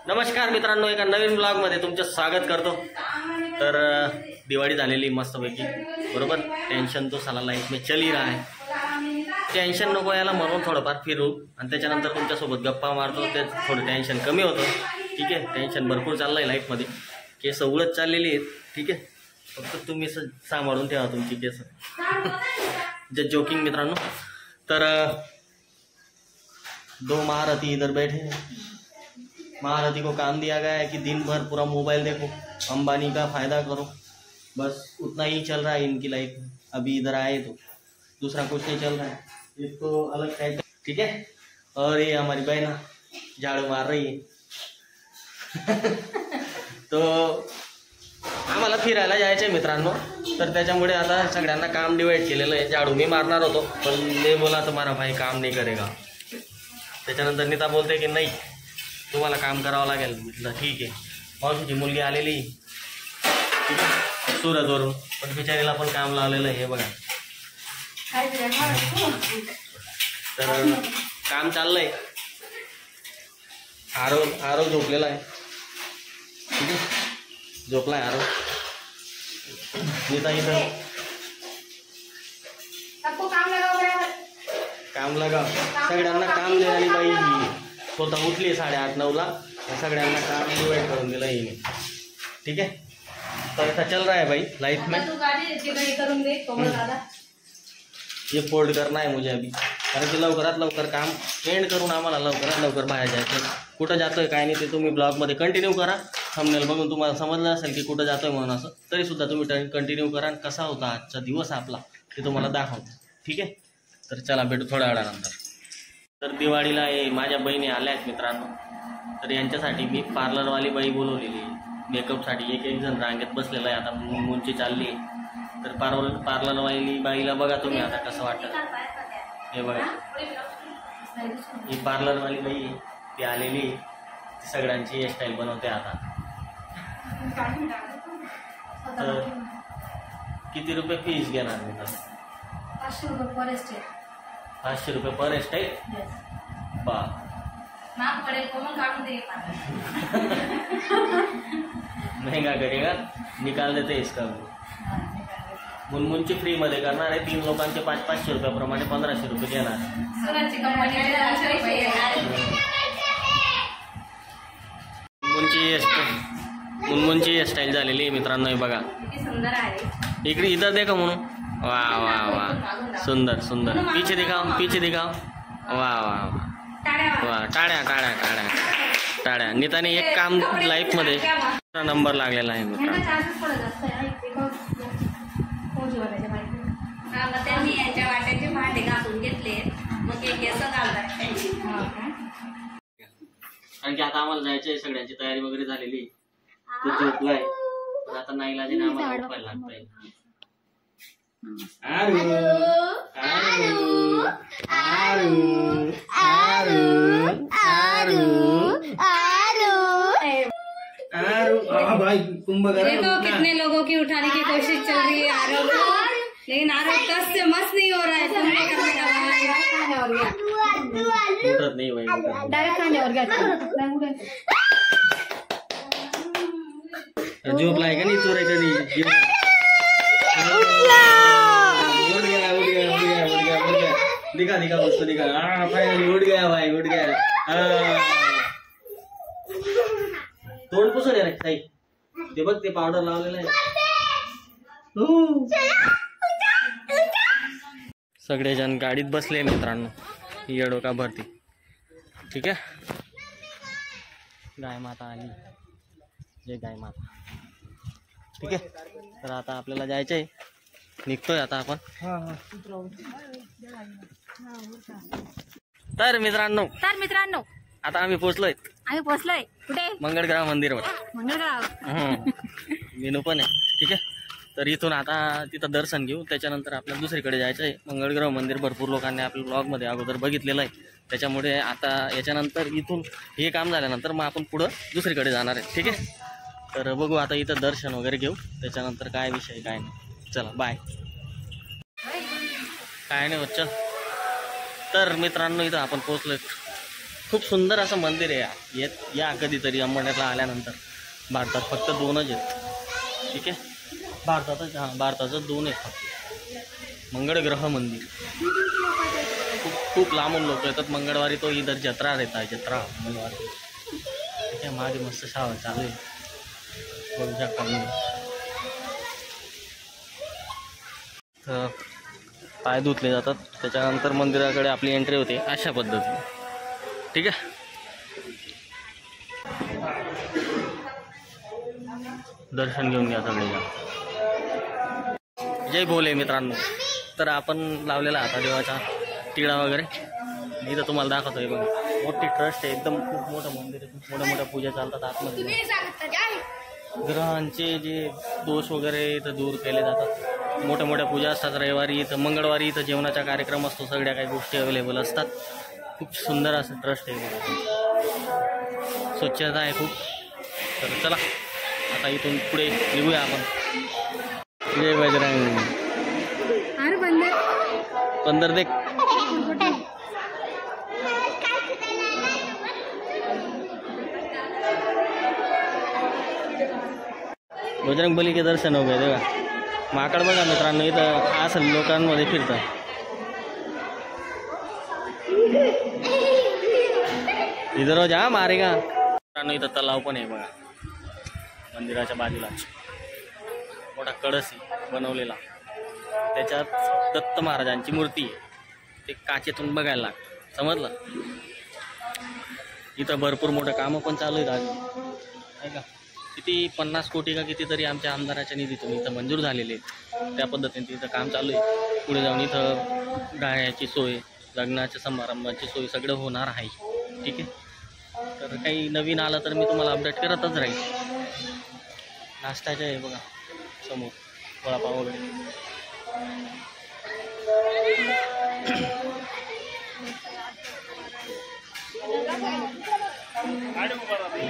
नमस्कार मित्रांनो, एका नवीन ब्लॉगमध्ये तुमचं स्वागत करतो। तर दिवाळी झालेली मस्तपैकी, बरोबर। टेन्शन तो साला लाईफ में चल ही रहा है। टेन्शन नको याला म्हणून थोडंफार फिरू आणि त्याच्यानंतर तुमच्यासोबत गप्पा मारतो, ते थोडं टेन्शन कमी होतं। ठीक आहे, टेन्शन भरपूर चाललंय लाईफमध्ये, केस उलट चाललेली आहेत। ठीक आहे, फक्त तुम्ही सांभाळून ठेवा तुमची केस। जस्ट जोकिंग मित्रांनो। तर दो महारथी इधर बैठे हैं। महारथी को काम दिया गया है कि दिन भर पूरा मोबाइल देखो, अंबानी का फायदा करो, बस उतना ही चल रहा है इनकी लाइफ में। अभी इधर आए तो दूसरा कुछ नहीं चल रहा है, ये तो अलग टाइप। ठीक है, और ये हमारी बहन झाड़ू मार रही है। तो आम्हाला फिरायला जायचं आहे मित्रांनो, तर त्याच्यामुळे आता सगळ्यांना काम डिवाइड केलेलं आहे। झाडू मी मारणार होतो, पण मी बोला तुम्हारा भाई काम नाही करेगा। त्याच्यानंतर नीता बोलते की नाही तुम्हाला काम करावं लागेल। म्हटलं ठीक आहे। मावशीची मुलगी आलेली ठीक आहे सुरतवरून, पण बिचारीला पण काम लावलेलं आहे। हे बघा, तर काम चाललंय। आरव झोपलेला आहे। ठीक आहे, झोपलाय आरव। नीता इथं काम लगा, सगळ्यांना काम देणारी बाई ही स्वतः उठली 8:30-9ला, सगळ्यांना काम डिवाइड करून दिलं हिने। ठीक है, तो ऐसा चल रहा है भाई लाइफ में। ये फोल्ड करना है मुझे अभी, कारण की लवकरात लवकर काम एंड करून आम्हाला लवकरात लवकर बाहेर जायचं। कुठं जातोय काय नाही ते तुम्ही ब्लॉगमध्ये कंटिन्यू करा। थंबनेल बघून तुम्हाला समजलं असेल की कुठं जातोय म्हणून, असं तरीसुद्धा तुम्ही कंटिन्यू करा। कसा होता आजचा दिवस आपला ते तुम्हाला दाखवतो। ठीक आहे, तर चला भेटू थोड्या वेळानंतर। तर दिवाळीला हे माझ्या बहिणी आल्या आहेत मित्रांनो, तर यांच्यासाठी मी पार्लरवाली बाई बोलवलेली आहे मेकअपसाठी। एक जण रांगेत बसलेला आहे, आता मुंची चालली आहे। तर पार्लरवाली बाईला बघा तुम्ही आता कसं वाटतं। हे बघा, ही पार्लरवाली बाई ती आलेली, सगळ्यांची हेअरस्टाईल बनवते आता। तर किती रुपये फीस घेणार मी? 500 रुपये पर स्टेप। 500 रुपये पर स्टाइल। बा माफ पड़े कोमल काटून दे। महंगा करेगा, निकाल देते इसका। मुनमुनची फ्री मध्ये करणार आहे। 3 लोकांचे 500 रुपयाप्रमाणे 1500 रुपये घेणार। मुनमुनची हेअरस्टाईल झालेली आहे मित्रांनो। हे बघा, सुंदर आहे। इकडे इधर देखो म्हणून, वाह वाह वाह, सुंदर सुंदर। पीछे दिखाओ, पीछे दिखाओ। वाह वाह वाह, टाळ्या टाळ्या टाळ्या टाळ्या। नीताने एक काम लाईफ मध्ये नंबर लागलेला आहे मित्रांनो। त्यांनी यांच्या वाट्याचे भांडे घासून घेतले, मग एक केस घालतात। कारण की आता आम्हाला जायचंय, सगळ्यांची तयारी वगैरे झालेली। तो झोपलाय, पण आता नाईलाजाने आम्हाला उठवायला लागतंय। आरू आरू आरू आरू आरू आरू भाई कुंभकर्ण। देखो कितने लोगों की उठाने की कोशिश चल रही है आरव को, लेकिन आरव कस से मस नहीं हो रहा है। उठत नहीं भाई, डायरेक्ट खाने और गया। झोपलाय का नाही तू रे कधी? दिखा दिखा उसको दिखा। हाँ फाइनली उठ गया भाई, उठ गया। तोंड पुसून रे ताई, ते बघ ते पावडर लावलेलं आहे। सगळेजण गाडीत बसले मित्रांनो, येडो का भरती। ठीक आहे, गाय माता आली, जय गाय माता। ठीक आहे, तर आता आपल्याला जायचंय, निघतोय आता आपण। तर मित्रांनो आता आम्ही पोहोचलोय कुठे? मंगळग्राम मंदिरवर। मंगळग्राम मेनू पण आहे। ठीक आहे, तर इथून आता तिथं दर्शन घेऊ, त्याच्यानंतर आपल्याला दुसरीकडे जायचं आहे। मंगळग्राम मंदिर भरपूर लोकांनी आपल्या ब्लॉगमध्ये अगोदर बघितलेलं आहे, त्याच्यामुळे आता याच्यानंतर इथून हे काम झाल्यानंतर मग आपण पुढं दुसरीकडे जाणार आहे। ठीक आहे, तर बघू आता इथं दर्शन वगैरे घेऊ, त्याच्यानंतर काय विषय काय नाही। चला बाय। काय नाही बच्चा। तर मित्रांनो इथं आपण पोहोचलोय, खूप सुंदर असं मंदिर आहे या कधीतरी अंबरनाथला आल्यानंतर. भारतात फक्त 2च आहेत. ठीक आहे, भारताचं 2 आहेत फक्त. मंगळग्रह मंदिर. खूप लांबून लोक येतात मंगळवारी. तो इधर जत्रा रहता है, जत्रा मंगळवारी. ठीक आहे, माझी मस्त शाळा चालू आहे. बघू शकता तुम्ही. तर पाय धुतले जातात, त्याच्यानंतर मंदिराकडे आपली एंट्री होते अशा पद्धतीने. ठीक आहे, दर्शन घेऊन घ्या सगळे. जय भोले मित्रांनो. तर आपण लावलेला आता देवाचा टिळा वगैरे इथं तुम्हाला दाखवतोय. बघा, मोठी ट्रस्ट आहे, एकदम खूप मोठं मंदिर आहे. खूप मोठ्या पूजा चालतात आतमध्ये. ग्रहांचे जे दोष वगैरे इथं दूर केले जातात. मोठ्या पूजा असतात रविवारी. इथं मंगळवारी इथं जेवणाचा कार्यक्रम असतो. सगळ्या काही गोष्टी अवेलेबल असतात. खूप सुंदर असं ट्रस्ट आहे. स्वच्छता आहे खूप. तर चला आता इथून पुढे निघूया आपण. जय बजरंग. बंदर देख. बजरंग बली के दर्शन हो गए. बघा माकड बघा मित्रांनो, इथं असं लोकांमध्ये फिरतं. इधर जा मारेगा. मित्रांनो इथं तलाव पण आहे बघा मंदिराच्या बाजूला. मोठा कळस आहे बनवलेला. त्याच्यात दत्त महाराजांची मूर्ती आहे. ते काचेतून बघायला लागतं, समजलं. इथं भरपूर मोठं कामं पण चालू आहेत आज, आहे का. किती 50 कोटी का कितीतरी आमच्या आमदाराच्या निधीतून इथं मंजूर झालेले आहेत. त्या पद्धतीने तिथं काम चालू आहे. पुढे जाऊन इथं राहण्याची सोय, लग्नाच्या समारंभाची सोय सगळं होणार आहे. ठीक आहे, तर काही नवीन आलं तर मी तुम्हाला अपडेट करतच राहील. नाश्त्याचे आहे बघा समोर वडापाव वगैरे.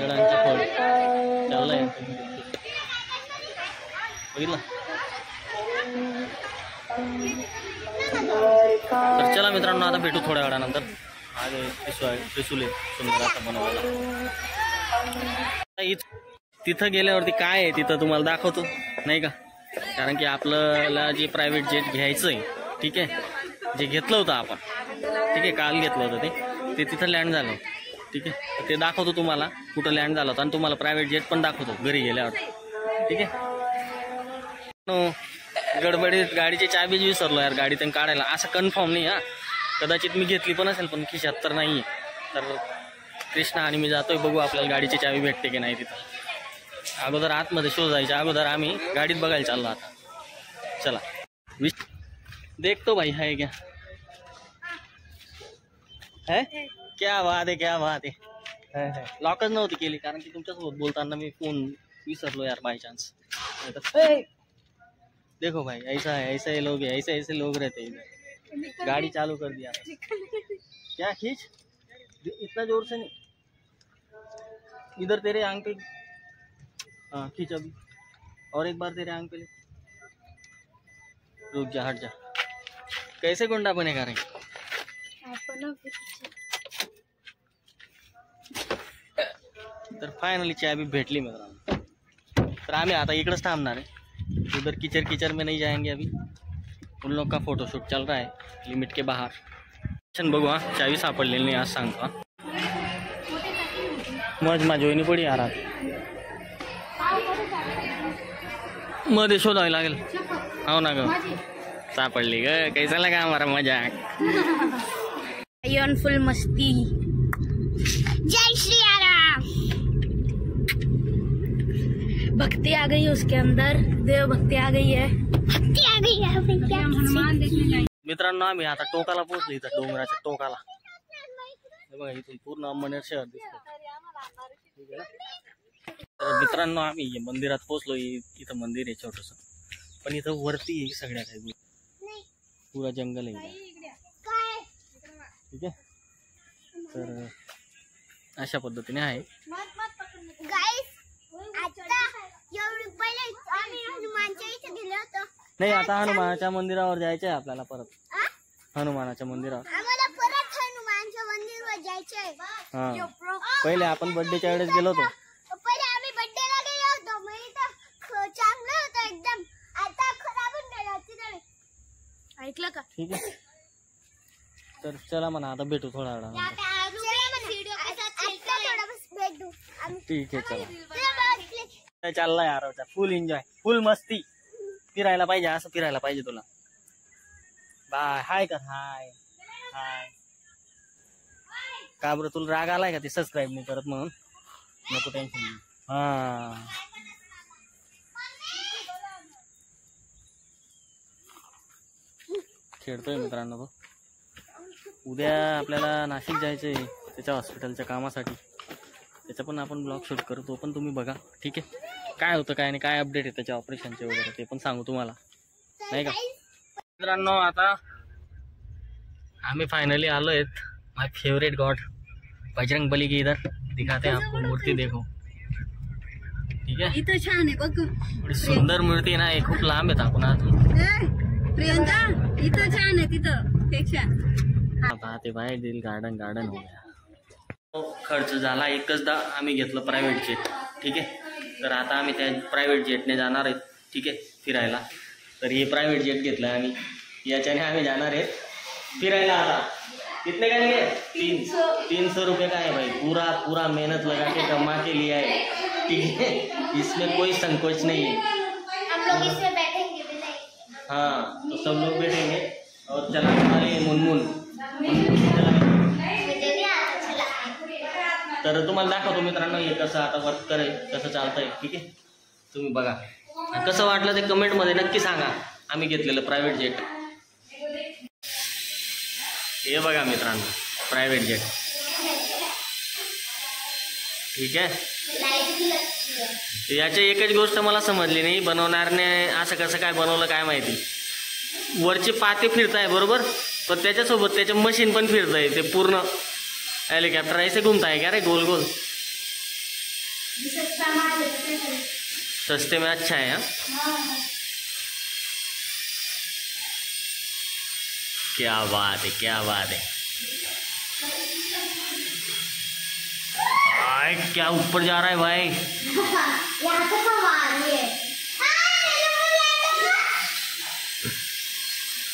गडांचं फळ चाललंय बघितलं. तर चला मित्रांनो आता भेटू थोड्या वेळानंतर. आज त्रिशूल सुंदर असं बनवलेला. तिथं गेल्यावरती काय आहे तिथं तुम्हाला दाखवतो, नाही का. कारण की आपल्याला जे प्रायव्हेट जेट घ्यायचं आहे, ठीक आहे, जे घेतलं होतं आपण, ठीक आहे, काल घेतलं होतं ते तिथं लँड झालं. ठीक आहे, ते दाखवतो तुम्हाला कुठं लँड झालं होतं आणि तुम्हाला प्रायव्हेट जेट पण दाखवतो घरी गेल्यावर. ठीक आहे. गडबडीत गाडीची चाबीच विसरलो यार गाडीतून काढायला. असं कन्फर्म नाही. कदाचित मी घेतली पण असेल पण खिशात तर नाही. तर कृष्णा आणि मी जातोय, बघू आपल्याला गाडीची चाबी भेटते की नाही तिथं. अगोदर आतमध्ये शोधायच्या अगोदर आम्ही गाडीत बघायला चाललो आता. चला देखतो भाई है क्या है. क्या बात आहे, क्या बात आहे. लॉकच नव्हती केली कारण की तुमच्यासोबत बोलताना मी फोन विसरलो यार बाय चान्स. देखो भाई ऐसा है, ऐसे लोग हैं, ऐसे लोग रहते हैं. गाड़ी चालू कर दिया. क्या खींच, इतना जोर से नहीं. इधर तेरे आंख पे. हाँ खींच अभी और एक बार तेरे आंख पे ले. रुक जा, हट जा. कैसे गुंडा बनेगा रे. तर फायनली चाबी भेटली मित्रांनो. तर आम्ही आता इकडेच थांबणार आहे. उधर कीचड़ में नहीं जाएंगे अभी. उन लोग का फोटोशूट चल रहा है लिमिट के बाहर. बघू. चावी सापडलेली नाही आज सांगतो. माझी वहिनी पडी यार मध्ये शोधावी लागेल. हो ना ग, सापडली ग. कैसा लगा हमारा मजाक. फुल मस्ती. जय श्री राम. भक्ति आ गई उसके अंदर, देव भक्ति आ गई है. भक्ति आ गई है. हनुमान देखने जाएंगे मित्रांनो. आम्ही आता टोकाला पोहोचलो. इथं डोंगराच्या टोकाला बघा, इथून पूर्ण अंबरनाथ शहर दिसतं. तर मित्रांनो आम्ही मंदिरात पोहोचलो. इथं मंदिर आहे छोटस, पण इथं वरती आहे सगळ्या काही पुरा जंगल आहे. ठीक आहे, तर अशा पद्धतीने आहे. नाही आता हनुमानाच्या मंदिरावर जायचं आहे आपल्याला परत. हनुमानाच्या मंदिरावर आम्हाला परत हनुमानच्या मंदिरावर जायचं आहे. हा पहिले आपण बर्थडेच्या वेळेस गेलो होतो. पहिले आम्ही बर्थडेला गेलो होतो. मग इथं चांगलं होतं एकदम. आता खराब होऊन गेलं तिथे. ऐकलं का? ठीक आहे. तर चला म्हणा आता भेटू थोडा वेळा. ठीक आहे चला. चाललाय आरवचा फुल एन्जॉय, फुल मस्ती. फिरायला पाहिजे, असं फिरायला पाहिजे तुला. बाय. हाय कर. हाय हाय. का बरं तुला राग आलाय का ते सबस्क्राईब नाही करत म्हणून? नको टेन्शन घेऊ. हा खेळतोय मित्रांनो. उद्या आपल्याला नाशिक जायचंय त्याच्या हॉस्पिटलच्या कामासाठी. त्याचा पण आपण ब्लॉग शूट करू, तो पण तुम्ही बघा. ठीक आहे. काय होतं काय नाही, काय अपडेट आहे त्याच्या ऑपरेशनचे वगैरे ते पण सांगू तुम्हाला, नाही का मित्रांनो. आता आम्ही फाइनली आलो आहेत माय फेवरेट गॉड बजरंग बली की इधर दिखाते हैं आपको. मूर्ति देखो. ठीक है. इथं छान आहे बघ. बड़ी सुंदर मूर्ति है ना. ये खूप लांब आहे आपण आत. प्रियंका इथं छान आहे तिथं पेक्षा. पाहते बाहेर दिल गार्डन हो गया. खर्च झाला एकचदा. आम्ही घेतलं प्रायव्हेट जेट. ठीक आहे. तर आता आम्ही त्या प्रायव्हेट जेटने जाणार आहेत. ठीक आहे फिरायला. तर हे प्रायव्हेट जेट घेतलं आम्ही. याच्याने आम्ही जाणार आहेत फिरायला. आता कितने का लिए? 300 रुपये का है भाई. पूरा मेहनत लगा के कमा के लिया है. ठीक है. इसमें कोई संकोच नहीं है. हम लोग इसमें बैठेंगे भी नहीं. हाँ तो सब लोग बैठेंगे और चला हमारे मुनमुन. तर तुम्हाला दाखवतो मित्रांनो हे कसं आता वर्क करेल, कसं चालतंय. ठीक आहे. तुम्ही बघा. कसं वाटलं ते कमेंटमध्ये नक्की सांगा. आम्ही घेतलेलं प्रायव्हेट जेट. हे बघा मित्रांनो प्रायव्हेट जेट. ठीक आहे. याची एकच गोष्ट मला समजली नाही, बनवणारने असं कसं काय बनवलं काय माहिती. वरचे पाते फिरताय बरोबर, पण त्याच्यासोबत त्याचे मशीन पण फिरतंय. ते पूर्ण हेलिकॉप्टर ऐसे घूमता है क्या रे गोल गोल. सस्ते में अच्छा है. हाँ क्या बात है, क्या बात है. आय क्या ऊपर जा रहा है भाई.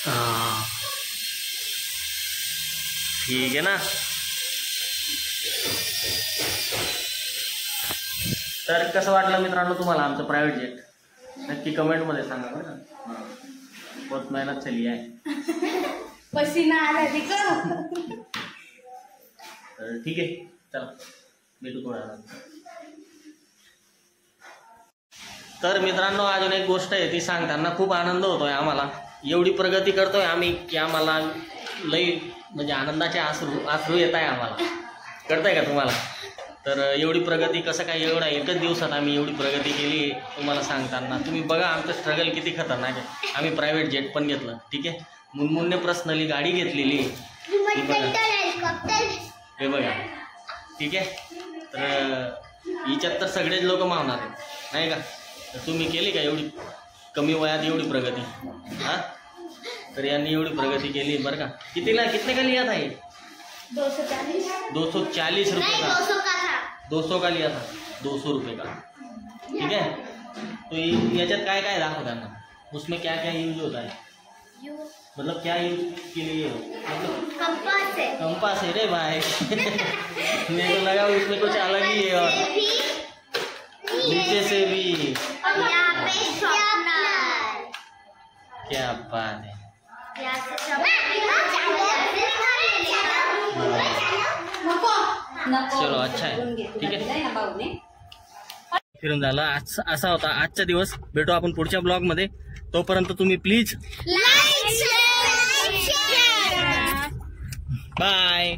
हाँ ठीक है ना. तर कसं वाटलं मित्रांनो तुम्हाला आमचं प्रायव्हेट जेट, नक्की कमेंटमध्ये सांगा बरं का. बहुत मेहनत चली आहे. पसीना आला तिकडं. तर ठीक आहे चला भेटू थोड्या वेळात. तर मित्रांनो अजून एक गोष्ट आहे ती सांगताना खूप आनंद होतोय आम्हाला. एवढी प्रगती करतोय आम्ही की आम्हाला लई म्हणजे आनंदाचे अश्रू येत आहे आम्हाला. कळतंय का तुम्हाला. तर एवढी प्रगती कसं काय एवढा एकच दिवसात आम्ही एवढी प्रगती केली तुम्हाला सांगताना. तुम्ही बघा आमचं स्ट्रगल किती खतरनाक आहे. आम्ही प्रायव्हेट जेट पण घेतलं. ठीक आहे. मुनमुनने पर्सनली गाडी घेतलेली. हे बघा. ठीक आहे. तर हिच्यात तर सगळेच लोक मावणार आहेत नाही का. तर तुम्ही केली का एवढी कमी वयात एवढी प्रगती. हां तर यांनी एवढी प्रगती केली बरं का. कितने का लिया था ये? 240 रुपये का. 200 का लिया था. 200 रुपये का. ठीक है. तो याच्यात काय काय दाखवता ना. उसमें क्या क्या यूज होता है. मतलब क्या यूज के लिए हो. मतलब कंपास है रे भाई. मेरे को लगा उसमें कुछ अलग ही है. और नीचे से भी क्या बात है. चलो अच्छा आहे. ठीक आहे. फिरून झालं. असा होता आजचा दिवस. भेटू आपण पुढच्या ब्लॉग मध्ये. तोपर्यंत तुम्ही प्लीज लाईक शेअर बाय.